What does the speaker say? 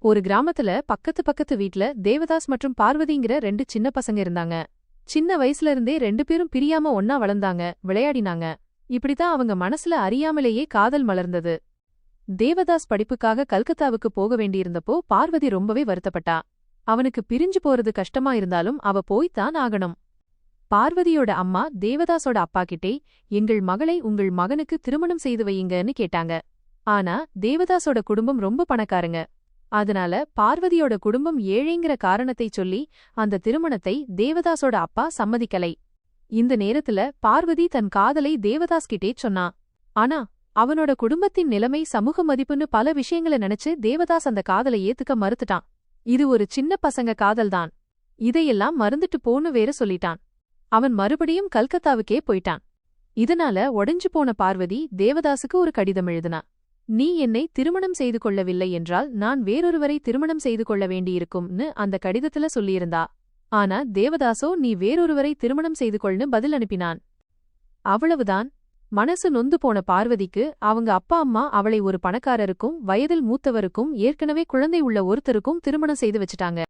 ஒரு கிராமத்துல பக்கத்து வீட்ல தேவதாஸ் மற்றும் பார்வதிங்கிற ரெண்டு சின்ன பசங்க இருந்தாங்க. சின்ன வயசுல இருந்தே ரெண்டு பேரும் பிரியாம ஒன்னா வளர்ந்தாங்க, விளையாடினாங்க. இப்படித்தான் அவங்க மனசுல அறியாமலேயே காதல் மலர்ந்தது. தேவதாஸ் படிப்புக்காக கல்கத்தாவுக்கு போக வேண்டியிருந்தப்போ பார்வதி ரொம்பவே வருத்தப்பட்டா. அவனுக்கு பிரிஞ்சு போறது கஷ்டமா இருந்தாலும் அவ போய்த்தான் ஆகணும். பார்வதியோட அம்மா தேவதாஸோட அப்பா கிட்டே எங்கள் மகளை உங்கள் மகனுக்கு திருமணம் செய்து வையுங்கன்னு கேட்டாங்க. ஆனா தேவதாஸோட குடும்பம் ரொம்ப பணக்காரங்க. அதனால பார்வதியோட குடும்பம் ஏழைங்கிற காரணத்தை சொல்லி அந்த திருமணத்தை தேவதாஸோட அப்பா சம்மதிக்கலை. இந்த நேரத்துல பார்வதி தன் காதலை தேவதாஸ் கிட்டே சொன்னா. ஆனா அவனோட குடும்பத்தின் நிலைமை, சமூக மதிப்புன்னு பல விஷயங்களை நினைச்சு தேவதாஸ் அந்த காதலை ஏத்துக்க மறுத்துட்டான். இது ஒரு சின்ன பசங்க காதல்தான், இதையெல்லாம் மறந்துட்டு போன்னு வேற சொல்லிட்டான். அவன் மறுபடியும் கல்கத்தாவுக்கே போயிட்டான். இதனால உடைஞ்சு போன பார்வதி தேவதாசுக்கு ஒரு கடிதம் எழுதினா. நீ என்னை திருமணம் செய்து கொள்ளவில்லை என்றால் நான் வேறொருவரை திருமணம் செய்து கொள்ள வேண்டியிருக்கும்னு அந்த கடிதத்துல சொல்லியிருந்தா. ஆனா தேவதாசோ நீ வேறொருவரை திருமணம் செய்து கொள்னு பதில் அனுப்பினான். அவ்வளவுதான். மனசு நொந்து போன பார்வதிக்கு அவங்க அப்பா அம்மா அவளை ஒரு பணக்காரருக்கும் வயதில் மூத்தவருக்கும் ஏற்கனவே குழந்தை உள்ள ஒருத்தருக்கும் திருமணம் செய்து வச்சிட்டாங்க.